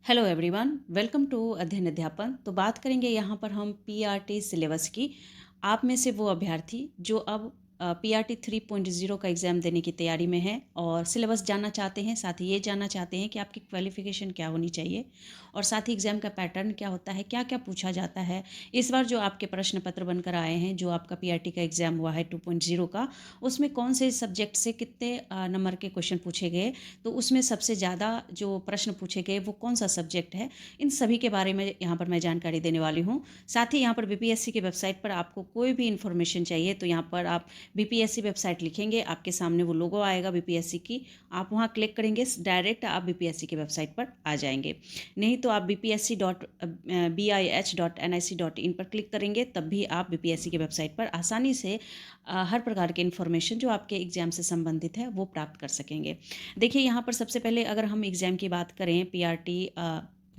Hello everyone, welcome to अध्ययन अध्यापन। तो बात करेंगे यहाँ पर हम पीआरटी सिलेबस की। आप में से वो अभ्यर्थी जो अब पीआरटी 3.0 का एग्ज़ाम देने की तैयारी में हैं और सिलेबस जानना चाहते हैं, साथ ही ये जानना चाहते हैं कि आपकी क्वालिफ़िकेशन क्या होनी चाहिए और साथ ही एग्ज़ाम का पैटर्न क्या होता है, क्या क्या पूछा जाता है। इस बार जो आपके प्रश्न पत्र बनकर आए हैं, जो आपका पीआरटी का एग्ज़ाम हुआ है 2.0 का, उसमें कौन से सब्जेक्ट से कितने नंबर के क्वेश्चन पूछे गए, तो उसमें सबसे ज़्यादा जो प्रश्न पूछे गए वो कौन सा सब्जेक्ट है, इन सभी के बारे में यहाँ पर मैं जानकारी देने वाली हूँ। साथ ही यहाँ पर बीपीएससी की वेबसाइट पर आपको कोई भी इन्फॉर्मेशन चाहिए तो यहाँ पर आप बीपीएससी वेबसाइट लिखेंगे, आपके सामने वो लोगो आएगा बीपीएससी की, आप वहाँ क्लिक करेंगे, डायरेक्ट आप बीपीएससी की वेबसाइट पर आ जाएंगे। नहीं तो आप bpsc.bih.nic.in पर क्लिक करेंगे, तब भी आप बीपीएससी की वेबसाइट पर आसानी से हर प्रकार के इन्फॉर्मेशन जो आपके एग्ज़ाम से संबंधित है वो प्राप्त कर सकेंगे। देखिए, यहाँ पर सबसे पहले अगर हम एग्ज़ाम की बात करें पीआरटी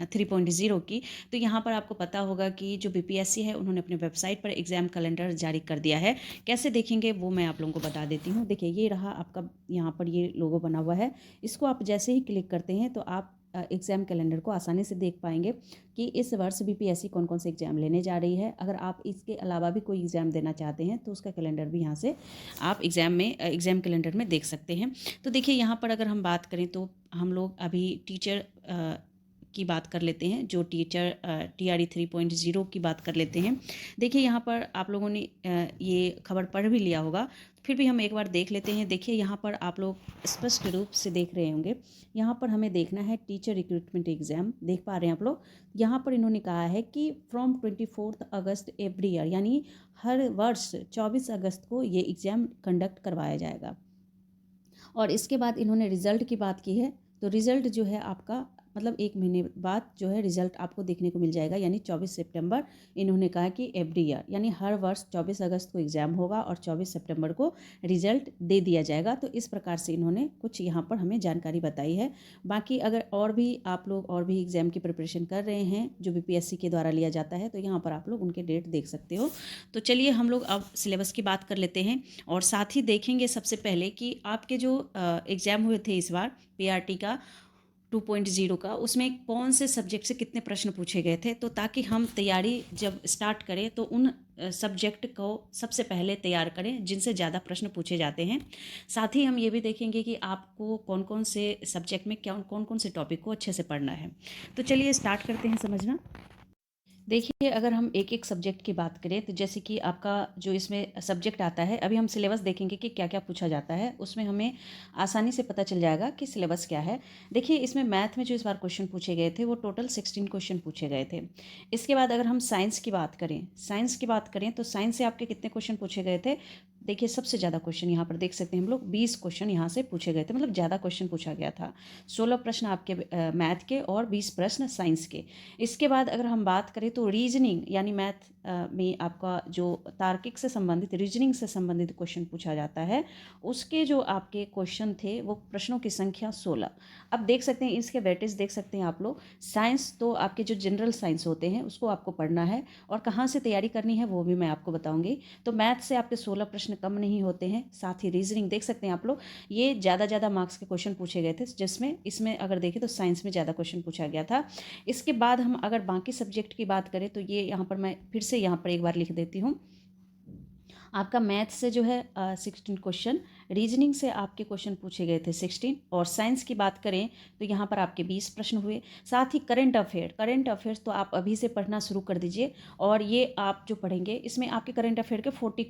3.0 की, तो यहाँ पर आपको पता होगा कि जो बीपीएससी है उन्होंने अपने वेबसाइट पर एग्ज़ाम कैलेंडर जारी कर दिया है। कैसे देखेंगे वो मैं आप लोगों को बता देती हूँ। देखिए, ये रहा आपका, यहाँ पर ये लोगो बना हुआ है। इसको आप जैसे ही क्लिक करते हैं तो आप एग्ज़ाम कैलेंडर को आसानी से देख पाएंगे कि इस वर्ष बीपीएससी कौन कौन से एग्ज़ाम लेने जा रही है। अगर आप इसके अलावा भी कोई एग्ज़ाम देना चाहते हैं तो उसका कैलेंडर भी यहाँ से आप एग्ज़ाम कैलेंडर में देख सकते हैं। तो देखिए, यहाँ पर अगर हम बात करें तो हम लोग अभी टीचर की बात कर लेते हैं, जो टीचर टीआरई 3.0 की बात कर लेते हैं। देखिए, यहाँ पर आप लोगों ने ये खबर पढ़ भी लिया होगा, फिर भी हम एक बार देख लेते हैं। देखिए, यहाँ पर आप लोग स्पष्ट रूप से देख रहे होंगे। यहाँ पर हमें देखना है टीचर रिक्रूटमेंट एग्ज़ाम, देख पा रहे हैं आप लोग। यहाँ पर इन्होंने कहा है कि फ्रॉम 24 अगस्त एवरी ईयर, यानी हर वर्ष 24 अगस्त को ये एग्ज़ाम कंडक्ट करवाया जाएगा। और इसके बाद इन्होंने रिज़ल्ट की बात की है, तो रिज़ल्ट जो है आपका मतलब 1 महीने बाद जो है रिज़ल्ट आपको देखने को मिल जाएगा, यानी 24 सितंबर। इन्होंने कहा कि एवरी ईयर, यानी हर वर्ष 24 अगस्त को एग्ज़ाम होगा और 24 सितंबर को रिज़ल्ट दे दिया जाएगा। तो इस प्रकार से इन्होंने कुछ यहाँ पर हमें जानकारी बताई है। बाकी अगर और भी आप लोग और भी एग्ज़ाम की प्रिपरेशन कर रहे हैं जो बीपीएससी के द्वारा लिया जाता है, तो यहाँ पर आप लोग उनके डेट देख सकते हो। तो चलिए हम लोग अब सिलेबस की बात कर लेते हैं और साथ ही देखेंगे सबसे पहले कि आपके जो एग्ज़ाम हुए थे इस बार पीआरटी का 2.0 का, उसमें कौन से सब्जेक्ट से कितने प्रश्न पूछे गए थे, तो ताकि हम तैयारी जब स्टार्ट करें तो उन सब्जेक्ट को सबसे पहले तैयार करें जिनसे ज़्यादा प्रश्न पूछे जाते हैं। साथ ही हम ये भी देखेंगे कि आपको कौन कौन से सब्जेक्ट में क्या कौन कौन से टॉपिक को अच्छे से पढ़ना है। तो चलिए स्टार्ट करते हैं समझना। देखिए, अगर हम एक एक सब्जेक्ट की बात करें तो जैसे कि आपका जो इसमें सब्जेक्ट आता है, अभी हम सिलेबस देखेंगे कि क्या क्या पूछा जाता है, उसमें हमें आसानी से पता चल जाएगा कि सिलेबस क्या है। देखिए, इसमें मैथ में जो इस बार क्वेश्चन पूछे गए थे वो टोटल 16 क्वेश्चन पूछे गए थे। इसके बाद अगर हम साइंस की बात करें तो साइंस से आपके कितने क्वेश्चन पूछे गए थे। देखिए, सबसे ज़्यादा क्वेश्चन यहाँ पर देख सकते हैं हम लोग, 20 क्वेश्चन यहाँ से पूछे गए थे, मतलब ज़्यादा क्वेश्चन पूछा गया था। 16 प्रश्न आपके मैथ के और 20 प्रश्न साइंस के। इसके बाद अगर हम बात करें तो रीजनिंग, यानी मैथ में आपका जो तार्किक से संबंधित, रीजनिंग से संबंधित क्वेश्चन पूछा जाता है, उसके जो आपके क्वेश्चन थे वो प्रश्नों की संख्या 16। अब देख सकते हैं इसके वेटेज देख सकते हैं आप लोग। साइंस तो आपके जो जनरल साइंस होते हैं उसको आपको पढ़ना है और कहाँ से तैयारी करनी है वो भी मैं आपको बताऊंगी। तो मैथ से आपके 16 प्रश्न कम नहीं होते हैं। साथ ही रीजनिंग देख सकते हैं आप लोग, ये ज़्यादा मार्क्स के क्वेश्चन पूछे गए थे, जिसमें इसमें अगर देखें तो साइंस में ज़्यादा क्वेश्चन पूछा गया था। इसके बाद हम अगर बाकी सब्जेक्ट की बात करें तो ये यहाँ पर मैं फिर से यहाँ पर एक बार लिख देती हूँ। आपका मैथ से जो है 16 क्वेश्चन, रीजनिंग से आपके क्वेश्चन पूछे गए थे 16, और साइंस की बात करें तो यहाँ पर आपके 20 प्रश्न हुए। साथ ही करंट अफेयर्स तो आप अभी से पढ़ना शुरू कर दीजिए, और ये आप जो पढ़ेंगे इसमें आपके करंट अफेयर के 14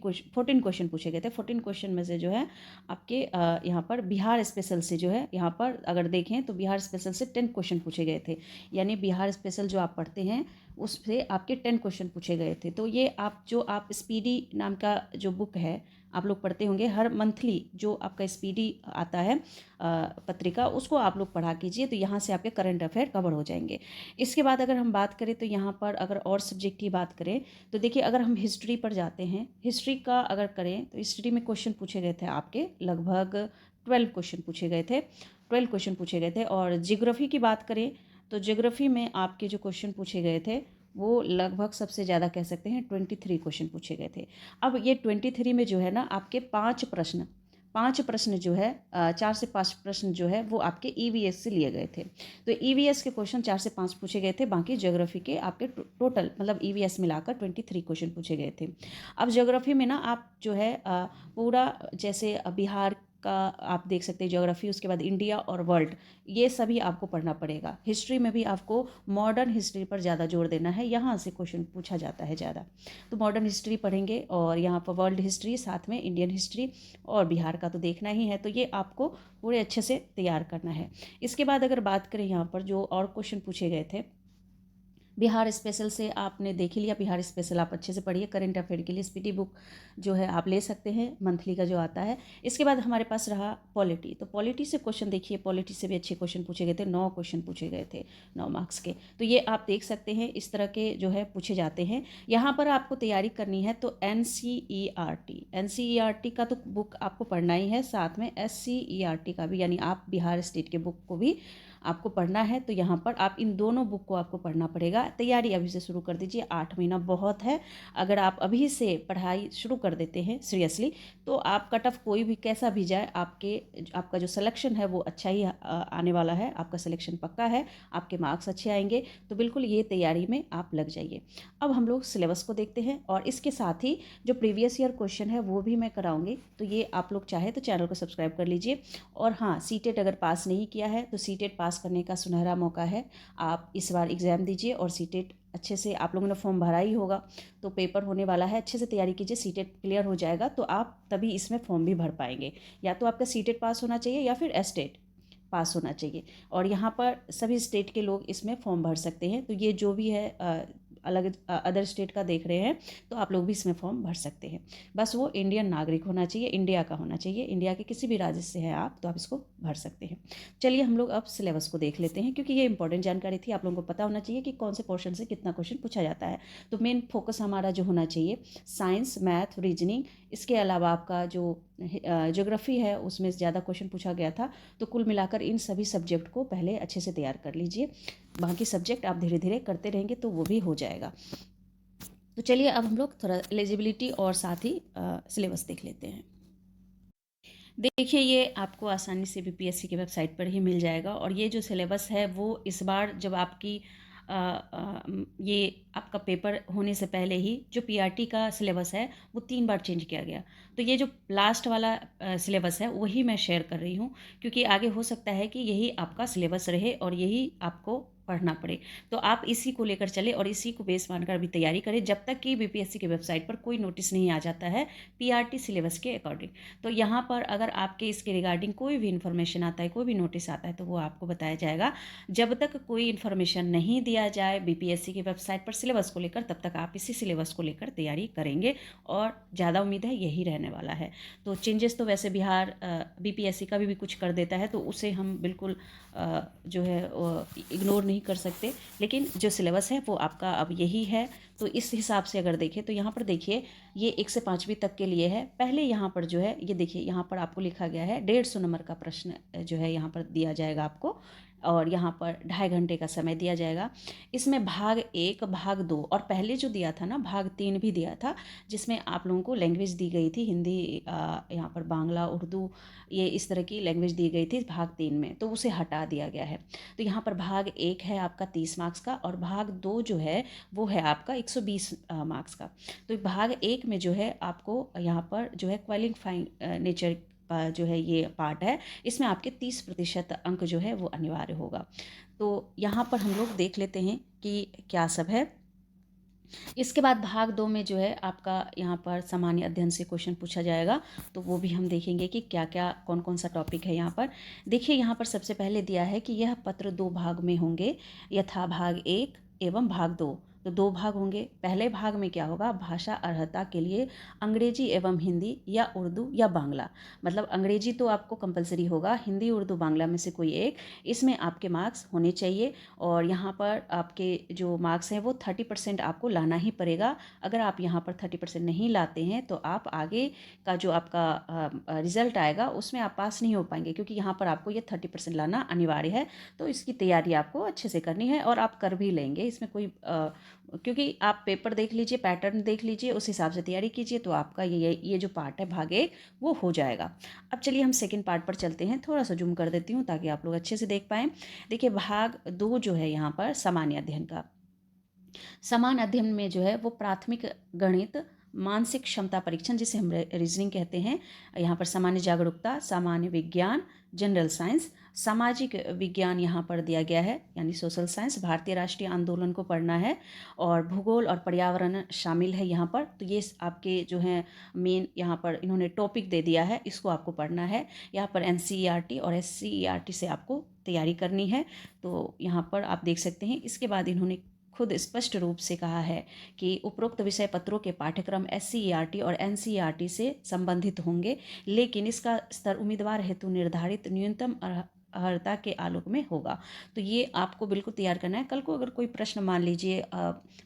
क्वेश्चन पूछे गए थे। 14 क्वेश्चन में से जो है आपके यहाँ पर बिहार स्पेशल से जो है, यहाँ पर अगर देखें तो बिहार स्पेशल से 10 क्वेश्चन पूछे गए थे, यानी बिहार स्पेशल जो आप पढ़ते हैं उससे आपके 10 क्वेश्चन पूछे गए थे। तो ये आप स्पीडी नाम का जो बुक है आप लोग पढ़ते होंगे, हर मंथली जो आपका स्पीडी आता है पत्रिका, उसको आप लोग पढ़ा कीजिए, तो यहाँ से आपके करंट अफेयर कवर हो जाएंगे। इसके बाद अगर हम बात करें तो यहाँ पर अगर और सब्जेक्ट की बात करें तो देखिए, अगर हम हिस्ट्री पर जाते हैं, हिस्ट्री का अगर करें तो हिस्ट्री में क्वेश्चन पूछे गए थे आपके लगभग 12 क्वेश्चन पूछे गए थे, 12 क्वेश्चन पूछे गए थे। और जियोग्राफी की बात करें तो ज्योग्राफी में आपके जो क्वेश्चन पूछे गए थे वो लगभग सबसे ज़्यादा कह सकते हैं 23 क्वेश्चन पूछे गए थे। अब ये 23 में जो है ना आपके 5 प्रश्न जो है 4 से 5 प्रश्न जो है वो आपके ईवीएस से लिए गए थे। तो ईवीएस के क्वेश्चन 4 से 5 पूछे गए थे, बाकी ज्योग्राफी के आपके टोटल मतलब ईवीएस मिलाकर 23 क्वेश्चन पूछे गए थे। अब ज्योग्राफी में ना आप जो है पूरा जैसे बिहार का आप देख सकते हैं ज्योग्राफी, उसके बाद इंडिया और वर्ल्ड, ये सभी आपको पढ़ना पड़ेगा। हिस्ट्री में भी आपको मॉडर्न हिस्ट्री पर ज़्यादा जोर देना है, यहाँ से क्वेश्चन पूछा जाता है ज़्यादा। तो मॉडर्न हिस्ट्री पढ़ेंगे और यहाँ पर वर्ल्ड हिस्ट्री, साथ में इंडियन हिस्ट्री और बिहार का तो देखना ही है, तो ये आपको पूरे अच्छे से तैयार करना है। इसके बाद अगर बात करें यहाँ पर जो और क्वेश्चन पूछे गए थे, बिहार स्पेशल से आपने देख ही लिया, बिहार स्पेशल आप अच्छे से पढ़िए। करेंट अफेयर के लिए स्पीडी बुक जो है आप ले सकते हैं, मंथली का जो आता है। इसके बाद हमारे पास रहा पॉलिटी। तो पॉलिटी से क्वेश्चन देखिए, पॉलिटी से भी अच्छे क्वेश्चन पूछे गए थे, 9 क्वेश्चन पूछे गए थे 9 मार्क्स के। तो ये आप देख सकते हैं, इस तरह के जो है पूछे जाते हैं। यहाँ पर आपको तैयारी करनी है तो NCERT का तो बुक आपको पढ़ना ही है, साथ में SCERT का भी, यानी आप बिहार स्टेट के बुक को भी आपको पढ़ना है। तो यहाँ पर आप इन दोनों बुक को आपको पढ़ना पड़ेगा। तैयारी अभी से शुरू कर दीजिए, 8 महीना बहुत है। अगर आप अभी से पढ़ाई शुरू कर देते हैं सीरियसली, तो आप कट ऑफ कोई भी कैसा भी जाए, आपका जो सिलेक्शन है वो अच्छा ही आने वाला है, आपका सिलेक्शन पक्का है, आपके मार्क्स अच्छे आएंगे। तो बिल्कुल ये तैयारी में आप लग जाइए। अब हम लोग सिलेबस को देखते हैं और इसके साथ ही जो प्रीवियस ईयर क्वेश्चन है वो भी मैं कराऊंगी। तो ये आप लोग चाहे तो चैनल को सब्सक्राइब कर लीजिए। और हाँ, सीटेट अगर पास नहीं किया है तो सीटेट पास करने का सुनहरा मौका है। आप इस बार एग्ज़ाम दीजिए और सीटेट अच्छे से, आप लोगों ने फॉर्म भरा ही होगा तो पेपर होने वाला है, अच्छे से तैयारी कीजिए। सीटेट क्लियर हो जाएगा तो आप तभी इसमें फॉर्म भी भर पाएंगे। या तो आपका सीटेट पास होना चाहिए या फिर एस्टेट पास होना चाहिए। और यहाँ पर सभी स्टेट के लोग इसमें फॉर्म भर सकते हैं। तो ये जो भी है अलग अदर स्टेट का देख रहे हैं तो आप लोग भी इसमें फॉर्म भर सकते हैं। बस वो इंडियन नागरिक होना चाहिए, इंडिया का होना चाहिए। इंडिया के किसी भी राज्य से हैं आप तो आप इसको भर सकते हैं। चलिए हम लोग अब सिलेबस को देख लेते हैं, क्योंकि ये इंपॉर्टेंट जानकारी थी। आप लोगों को पता होना चाहिए कि कौन से पोर्शन से कितना क्वेश्चन पूछा जाता है। तो मेन फोकस हमारा जो होना चाहिए साइंस, मैथ, रीजनिंग। इसके अलावा आपका जो ज्योग्राफी है उसमें ज़्यादा क्वेश्चन पूछा गया था। तो कुल मिलाकर इन सभी सब्जेक्ट को पहले अच्छे से तैयार कर लीजिए। बाकी सब्जेक्ट आप धीरे धीरे करते रहेंगे तो वो भी हो जाएगा। तो चलिए अब हम लोग थोड़ा एलिजिबिलिटी और साथ ही सिलेबस देख लेते हैं। देखिए, ये आपको आसानी से बीपीएससी की वेबसाइट पर ही मिल जाएगा। और ये जो सिलेबस है वो इस बार जब आपकी ये आपका पेपर होने से पहले ही जो पीआरटी का सिलेबस है वो 3 बार चेंज किया गया। तो ये जो लास्ट वाला सिलेबस है वही मैं शेयर कर रही हूँ, क्योंकि आगे हो सकता है कि यही आपका सिलेबस रहे और यही आपको पढ़ना पड़े। तो आप इसी को लेकर चले और इसी को बेस मानकर भी तैयारी करें, जब तक कि बीपीएससी की वेबसाइट पर कोई नोटिस नहीं आ जाता है पीआरटी सिलेबस के अकॉर्डिंग। तो यहाँ पर अगर आपके इसके रिगार्डिंग कोई भी इन्फॉर्मेशन आता है, कोई भी नोटिस आता है, तो वो आपको बताया जाएगा। जब तक कोई इन्फॉर्मेशन नहीं दिया जाए बीपीएससी की वेबसाइट पर सिलेबस को लेकर, तब तक आप इसी सिलेबस को लेकर तैयारी करेंगे और ज़्यादा उम्मीद है यही रहने वाला है। तो चेंजेस तो वैसे बिहार बीपीएससी का भी कुछ कर देता है, तो उसे हम बिल्कुल जो है इग्नोर नहीं कर सकते। लेकिन जो सिलेबस है वो आपका अब यही है। तो इस हिसाब से अगर देखें तो यहाँ पर देखिए, ये 1 से 5वीं तक के लिए है। पहले यहाँ पर जो है ये देखिए, यहाँ पर आपको लिखा गया है 150 नंबर का प्रश्न जो है यहाँ पर दिया जाएगा आपको, और यहाँ पर 2.5 घंटे का समय दिया जाएगा। इसमें भाग 1, भाग 2 और पहले जो दिया था ना भाग 3 भी दिया था, जिसमें आप लोगों को लैंग्वेज दी गई थी हिंदी, यहाँ पर बांग्ला, उर्दू, ये इस तरह की लैंग्वेज दी गई थी भाग 3 में, तो उसे हटा दिया गया है। तो यहाँ पर भाग 1 है आपका 30 मार्क्स का और भाग 2 जो है वो है आपका 120 मार्क्स का। तो भाग 1 में जो है आपको यहाँ पर जो है क्वालिफाइंग नेचर का जो है ये पार्ट है, इसमें आपके 30% अंक जो है वो अनिवार्य होगा। तो यहाँ पर हम लोग देख लेते हैं कि क्या सब है। इसके बाद भाग 2 में जो है आपका यहाँ पर सामान्य अध्ययन से क्वेश्चन पूछा जाएगा। तो वो भी हम देखेंगे कि क्या क्या कौन कौन सा टॉपिक है यहाँ पर। देखिए, यहाँ पर सबसे पहले दिया है कि यह पत्र 2 भाग में होंगे, यथा भाग 1 एवं भाग 2। तो 2 भाग होंगे। पहले भाग में क्या होगा, भाषा अर्हता के लिए अंग्रेजी एवं हिंदी या उर्दू या बांग्ला, मतलब अंग्रेजी तो आपको कंपलसरी होगा, हिंदी, उर्दू, बांग्ला में से कोई एक, इसमें आपके मार्क्स होने चाहिए। और यहाँ पर आपके जो मार्क्स हैं वो 30% आपको लाना ही पड़ेगा। अगर आप यहाँ पर 30% नहीं लाते हैं तो आप आगे का जो आपका रिजल्ट आएगा उसमें आप पास नहीं हो पाएंगे, क्योंकि यहाँ पर आपको ये 30% लाना अनिवार्य है। तो इसकी तैयारी आपको अच्छे से करनी है और आप कर भी लेंगे, इसमें कोई क्योंकि आप पेपर देख लीजिए, पैटर्न देख लीजिए, उस हिसाब से तैयारी कीजिए, तो आपका ये जो पार्ट है भाग 1 वो हो जाएगा। अब चलिए हम सेकंड पार्ट पर चलते हैं। थोड़ा सा जूम कर देती हूँ ताकि आप लोग अच्छे से देख पाएँ। देखिए भाग 2 जो है यहाँ पर सामान्य अध्ययन का। समान अध्ययन में जो है वो प्राथमिक गणित, मानसिक क्षमता परीक्षण जिसे हम रीजनिंग कहते हैं, यहाँ पर सामान्य जागरूकता, सामान्य विज्ञान, जनरल साइंस, सामाजिक विज्ञान यहाँ पर दिया गया है यानी सोशल साइंस, भारतीय राष्ट्रीय आंदोलन को पढ़ना है, और भूगोल और पर्यावरण शामिल है यहाँ पर। तो ये आपके जो हैं मेन यहाँ पर इन्होंने टॉपिक दे दिया है, इसको आपको पढ़ना है। यहाँ पर NCERT और SCERT से आपको तैयारी करनी है। तो यहाँ पर आप देख सकते हैं। इसके बाद इन्होंने खुद स्पष्ट रूप से कहा है कि उपरोक्त विषय पत्रों के पाठ्यक्रम SCERT और NCERT से संबंधित होंगे, लेकिन इसका स्तर उम्मीदवार हेतु निर्धारित न्यूनतम अर्हता के आलोक में होगा। तो ये आपको बिल्कुल तैयार करना है। कल को अगर कोई प्रश्न मान लीजिए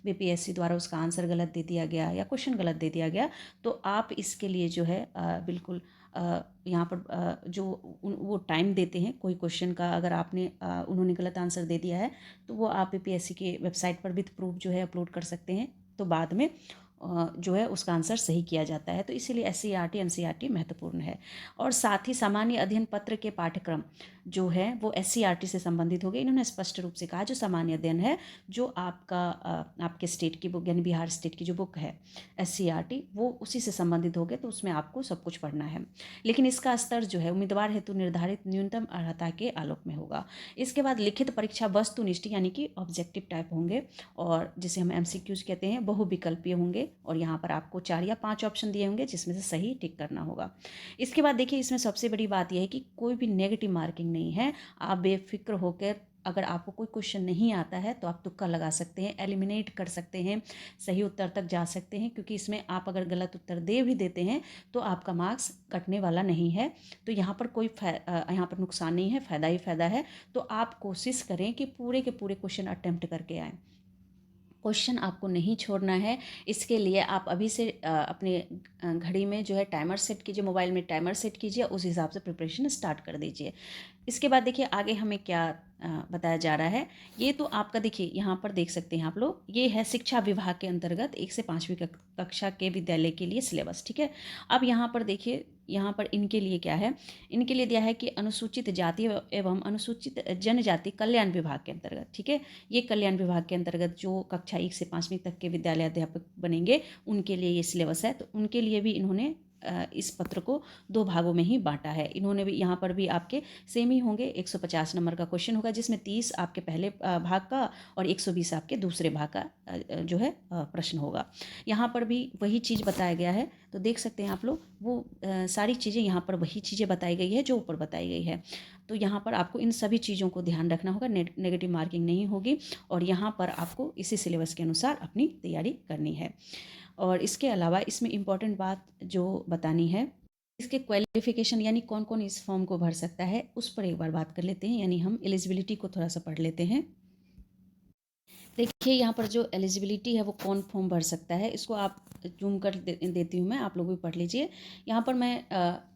BPSC द्वारा उसका आंसर गलत दे दिया गया या क्वेश्चन गलत दे दिया गया, तो आप इसके लिए जो है बिल्कुल यहाँ पर जो वो टाइम देते हैं कोई क्वेश्चन का, अगर आपने उन्होंने गलत आंसर दे दिया है तो वो आप BPSC के वेबसाइट पर विद प्रूफ जो है अपलोड कर सकते हैं। तो बाद में जो है उसका आंसर सही किया जाता है। तो इसीलिए SCERT NCERT महत्वपूर्ण है। और साथ ही सामान्य अध्ययन पत्र के पाठ्यक्रम जो है वो SCERT से संबंधित हो गए। इन्होंने स्पष्ट रूप से कहा जो सामान्य अध्ययन है, जो आपका आपके स्टेट की बुक यानी बिहार स्टेट की जो बुक है SCERT, वो उसी से संबंधित हो गए, तो उसमें आपको सब कुछ पढ़ना है। लेकिन इसका स्तर जो है उम्मीदवार हेतु निर्धारित न्यूनतम अर्हता के आलोक में होगा। इसके बाद लिखित परीक्षा वस्तुनिष्ठ यानी कि ऑब्जेक्टिव टाइप होंगे, और जिसे हम MCQs कहते हैं, बहुविकल्पीय होंगे, और यहाँ पर आपको 4 या 5 ऑप्शन दिए होंगे जिसमें से सही टिक करना होगा। इसके बाद देखिए इसमें सबसे बड़ी बात यह है कि कोई भी नेगेटिव मार्किंग नहीं है। आप बेफिक्र होकर, अगर आपको कोई क्वेश्चन नहीं आता है तो आप तुक्का लगा सकते हैं, एलिमिनेट कर सकते हैं, सही उत्तर तक जा सकते हैं, क्योंकि इसमें आप अगर गलत उत्तर दे भी देते हैं तो आपका मार्क्स कटने वाला नहीं है। तो यहाँ पर कोई यहाँ पर नुकसान नहीं है, फ़ायदा ही फ़ायदा है। तो आप कोशिश करें कि पूरे के पूरे क्वेश्चन अटेम्प्ट करके आएँ। क्वेश्चन आपको नहीं छोड़ना है। इसके लिए आप अभी से अपने घड़ी में जो है टाइमर सेट कीजिए, मोबाइल में टाइमर सेट कीजिए, उस हिसाब से प्रिपरेशन स्टार्ट कर दीजिए। इसके बाद देखिए आगे हमें क्या बताया जा रहा है। ये तो आपका देखिए यहाँ पर देख सकते हैं आप लोग, ये है शिक्षा विभाग के अंतर्गत 1 से 5वीं कक्षा के विद्यालय के लिए सिलेबस, ठीक है। अब यहाँ पर देखिए, यहाँ पर इनके लिए क्या है, इनके लिए दिया है कि अनुसूचित जाति एवं अनुसूचित जनजाति कल्याण विभाग के अंतर्गत, ठीक है। ये कल्याण विभाग के अंतर्गत जो कक्षा 1 से 5वीं तक के विद्यालय अध्यापक बनेंगे उनके लिए ये सिलेबस है। तो उनके लिए भी इन्होंने इस पत्र को 2 भागों में ही बांटा है। इन्होंने भी यहाँ पर भी आपके सेम ही होंगे। 150 नंबर का क्वेश्चन होगा जिसमें 30 आपके पहले भाग का और 120 आपके दूसरे भाग का जो है प्रश्न होगा। यहाँ पर भी वही चीज़ बताया गया है। तो देख सकते हैं आप लोग, वो सारी चीज़ें यहाँ पर वही चीज़ें बताई गई है जो ऊपर बताई गई है। तो यहाँ पर आपको इन सभी चीज़ों को ध्यान रखना होगा, नेगेटिव मार्किंग नहीं होगी, और यहाँ पर आपको इसी सिलेबस के अनुसार अपनी तैयारी करनी है। और इसके अलावा इसमें इम्पॉर्टेंट बात जो बतानी है, इसके क्वालिफिकेशन यानी कौन कौन इस फॉर्म को भर सकता है उस पर एक बार बात कर लेते हैं, यानी हम एलिजिबिलिटी को थोड़ा सा पढ़ लेते हैं। देखिए यहाँ पर जो एलिजिबिलिटी है वो कौन फॉर्म भर सकता है, इसको आप जूम कर देती हूँ मैं, आप लोग भी पढ़ लीजिए। यहाँ पर मैं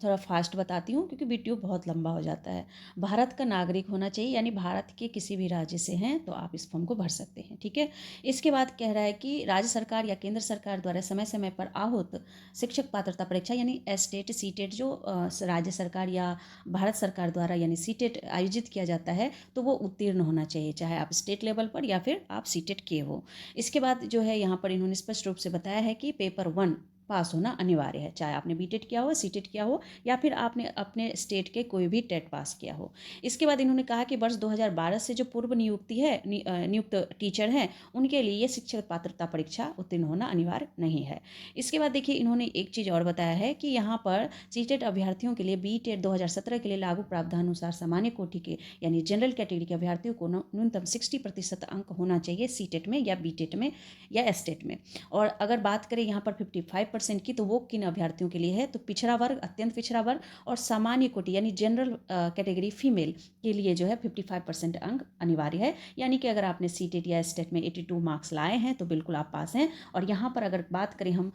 थोड़ा फास्ट बताती हूँ क्योंकि वीडियो बहुत लंबा हो जाता है। भारत का नागरिक होना चाहिए, यानी भारत के किसी भी राज्य से हैं तो आप इस फॉर्म को भर सकते हैं, ठीक है। इसके बाद कह रहा है कि राज्य सरकार या केंद्र सरकार द्वारा समय समय पर आहूत शिक्षक पात्रता परीक्षा यानी STET CTET जो राज्य सरकार या भारत सरकार द्वारा यानी CTET आयोजित किया जाता है, तो वो उत्तीर्ण होना चाहिए, चाहे आप स्टेट लेवल पर या फिर आप CTET किए हो। इसके बाद जो है यहाँ पर इन्होंने स्पष्ट रूप से बताया है कि पेपर 1 पास होना अनिवार्य है, चाहे आपने BTET किया हो, CTET किया हो, या फिर आपने अपने स्टेट के कोई भी टेट पास किया हो। इसके बाद इन्होंने कहा कि वर्ष 2012 से जो पूर्व नियुक्ति है नियुक्त टीचर हैं उनके लिए ये शिक्षक पात्रता परीक्षा उत्तीर्ण होना अनिवार्य नहीं है। इसके बाद देखिए इन्होंने एक चीज़ और बताया है कि यहाँ पर CTET अभ्यर्थियों के लिए BTET 2017 के लिए लागू प्रावधानुसार सामान्य कोटि के यानी जनरल कैटेगरी के अभ्यर्थियों को न्यूनतम 60% अंक होना चाहिए CTET में या BTET में या STET में। और अगर बात करें यहाँ पर 55% की, तो वो किन अभ्यर्थियों के लिए है, तो पिछड़ा वर्ग, अत्यंत पिछड़ा वर्ग और सामान्य कोटि यानी जनरल कैटेगरी फीमेल के लिए जो है 55% अंक अनिवार्य है। यानी कि अगर आपने CTET या STET में 82 मार्क्स लाए हैं तो बिल्कुल आप पास हैं। और यहाँ पर अगर बात करें हम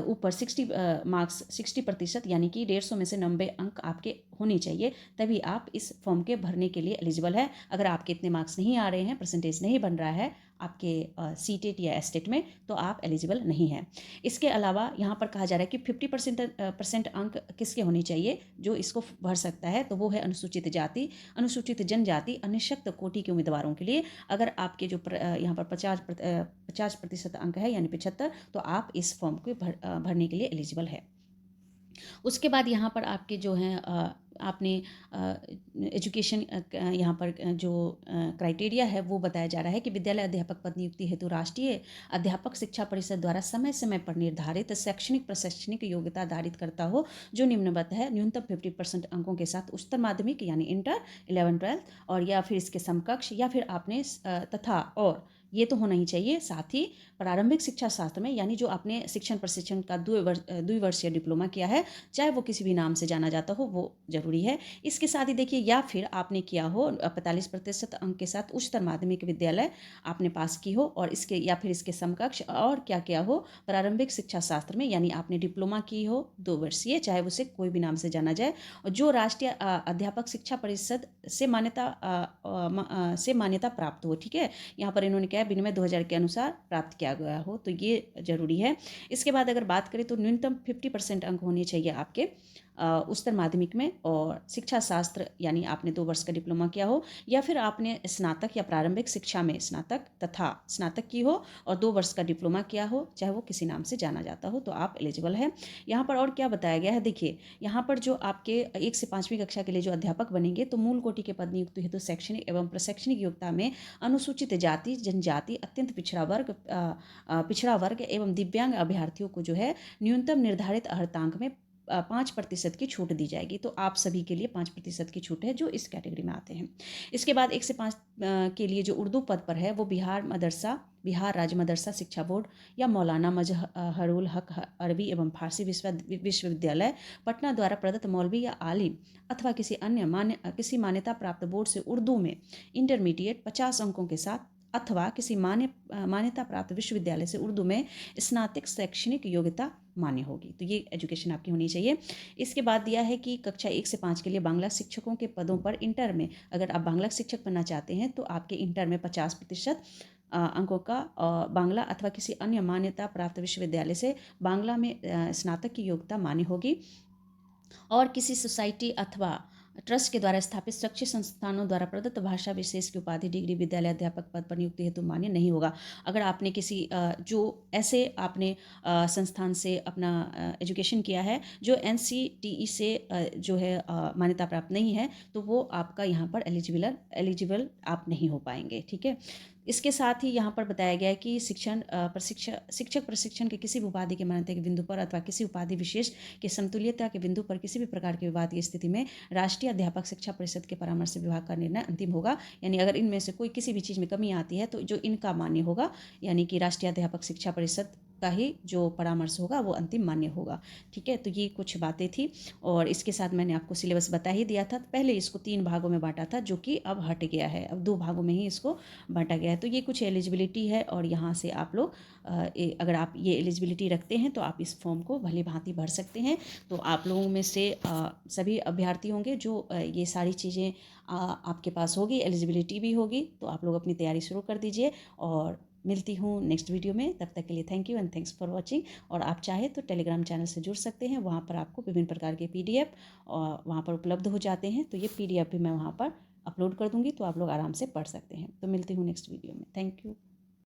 ऊपर 60 मार्क्स 60% यानी कि 150 में से 90 अंक आपके होने चाहिए, तभी आप इस फॉर्म के भरने के लिए एलिजिबल है। अगर आपके इतने मार्क्स नहीं आ रहे हैं, परसेंटेज नहीं बन रहा है, आपके सीटेट या एस्टेट में, तो आप एलिजिबल नहीं हैं। इसके अलावा यहाँ पर कहा जा रहा है कि 50% अंक किसके होने चाहिए जो इसको भर सकता है, तो वो है अनुसूचित जाति, अनुसूचित जनजाति, अनिःशक्त कोटि के उम्मीदवारों के लिए। अगर आपके जो यहाँ पर 50% अंक है यानी 75, तो आप इस फॉर्म को भरने के लिए एलिजिबल है। उसके बाद यहाँ पर आपके जो हैं आपने एजुकेशन यहाँ पर जो क्राइटेरिया है वो बताया जा रहा है कि विद्यालय अध्यापक पद नियुक्ति हेतु राष्ट्रीय अध्यापक शिक्षा परिषद द्वारा समय समय पर निर्धारित शैक्षणिक प्रशैक्षणिक योग्यता आधारित करता हो जो निम्नवत है: न्यूनतम 50% अंकों के साथ उच्चतर माध्यमिक यानी इंटर 11th-12th, और या फिर इसके समकक्ष, या फिर आपने तथा और ये तो होना ही चाहिए। साथ ही प्रारंभिक शिक्षा शास्त्र में यानी जो आपने शिक्षण प्रशिक्षण का द्विवर्षीय डिप्लोमा किया है, चाहे वो किसी भी नाम से जाना जाता हो, वो जरूरी है। इसके साथ ही देखिए, या फिर आपने किया हो 45% अंक के साथ उच्चतर माध्यमिक विद्यालय आपने पास की हो, और इसके या फिर इसके समकक्ष और क्या किया हो प्रारंभिक शिक्षा शास्त्र में, यानी आपने डिप्लोमा की हो 2 वर्षीय, चाहे उसे कोई भी नाम से जाना जाए, और जो राष्ट्रीय अध्यापक शिक्षा परिषद से मान्यता प्राप्त हो। ठीक है, यहाँ पर इन्होंने क्या है, विनिमय 2000 के अनुसार प्राप्त किया गया हो, तो ये जरूरी है। इसके बाद अगर बात करें तो न्यूनतम 50% अंक होने चाहिए आपके उच्चतर माध्यमिक में, और शिक्षा शास्त्र यानी आपने 2 वर्ष का डिप्लोमा किया हो, या फिर आपने स्नातक या प्रारंभिक शिक्षा में स्नातक तथा स्नातक की हो और 2 वर्ष का डिप्लोमा किया हो, चाहे वो किसी नाम से जाना जाता हो, तो आप एलिजिबल है। यहाँ पर और क्या बताया गया है, देखिए यहाँ पर जो आपके 1 से 5वीं कक्षा के लिए जो अध्यापक बनेंगे, तो मूल कोटि के पद नियुक्ति हेतु शैक्षणिक एवं प्रशैक्षणिक योग्यता में अनुसूचित जाति, जनजाति, अत्यंत पिछड़ा वर्ग एवं दिव्यांग अभ्यर्थियों को जो है न्यूनतम निर्धारित अर्हतांक में 5% की छूट दी जाएगी। तो आप सभी के लिए 5% की छूट है जो इस कैटेगरी में आते हैं। इसके बाद 1 से 5 के लिए जो उर्दू पद पर है वो बिहार राज्य मदरसा शिक्षा बोर्ड या मौलाना मजहरुल हक अरबी एवं फारसी विश्वविद्यालय पटना द्वारा प्रदत्त मौलवी या आलिम अथवा किसी मान्यता प्राप्त बोर्ड से उर्दू में इंटरमीडिएट 50 अंकों के साथ, अथवा किसी मान्यता प्राप्त विश्वविद्यालय से उर्दू में स्नातक शैक्षणिक योग्यता मान्य होगी। तो ये एजुकेशन आपकी होनी चाहिए। इसके बाद दिया है कि कक्षा 1 से 5 के लिए बांग्ला शिक्षकों के पदों पर इंटर में, अगर आप बांग्ला शिक्षक बनना चाहते हैं तो आपके इंटर में 50% अंकों का बांग्ला अथवा किसी अन्य मान्यता प्राप्त विश्वविद्यालय से बांग्ला में स्नातक की योग्यता मान्य होगी, और किसी सोसाइटी अथवा ट्रस्ट के द्वारा स्थापित शैक्षिक संस्थानों द्वारा प्रदत्त भाषा विशेष की उपाधि डिग्री विद्यालय अध्यापक पद पर नियुक्ति हेतु मान्य नहीं होगा। अगर आपने किसी जो ऐसे आपने संस्थान से अपना एजुकेशन किया है जो NCTE से जो है मान्यता प्राप्त नहीं है, तो वो आपका यहाँ पर एलिजिबल आप नहीं हो पाएंगे। ठीक है, इसके साथ ही यहाँ पर बताया गया है कि शिक्षक प्रशिक्षण के किसी भी उपाधि के मान्यता के बिंदु पर अथवा किसी उपाधि विशेष के समतुल्यता के बिंदु पर किसी भी प्रकार के विवाद की स्थिति में राष्ट्रीय अध्यापक शिक्षा परिषद के परामर्श विभाग का निर्णय अंतिम होगा। यानी अगर इनमें से कोई किसी भी चीज़ में कमी आती है तो जो इनका मान्य होगा, यानी कि राष्ट्रीय अध्यापक शिक्षा परिषद का ही जो परामर्श होगा वो अंतिम मान्य होगा। ठीक है, तो ये कुछ बातें थी, और इसके साथ मैंने आपको सिलेबस बता ही दिया था। पहले इसको 3 भागों में बांटा था, जो कि अब हट गया है, अब 2 भागों में ही इसको बांटा गया है। तो ये कुछ एलिजिबिलिटी है, और यहाँ से आप लोग अगर आप ये एलिजिबिलिटी रखते हैं तो आप इस फॉर्म को भली भांति भर सकते हैं। तो आप लोगों में से सभी अभ्यर्थी होंगे जो ये सारी चीज़ें आपके पास होगी, एलिजिबिलिटी भी होगी, तो आप लोग अपनी तैयारी शुरू कर दीजिए। और मिलती हूँ नेक्स्ट वीडियो में, तब तक के लिए thank you and thanks for watching. और आप चाहे तो टेलीग्राम चैनल से जुड़ सकते हैं, वहाँ पर आपको विभिन्न प्रकार के PDF और वहाँ पर उपलब्ध हो जाते हैं। तो ये PDF भी मैं वहाँ पर अपलोड कर दूँगी, तो आप लोग आराम से पढ़ सकते हैं। तो मिलती हूँ नेक्स्ट वीडियो में, थैंक यू।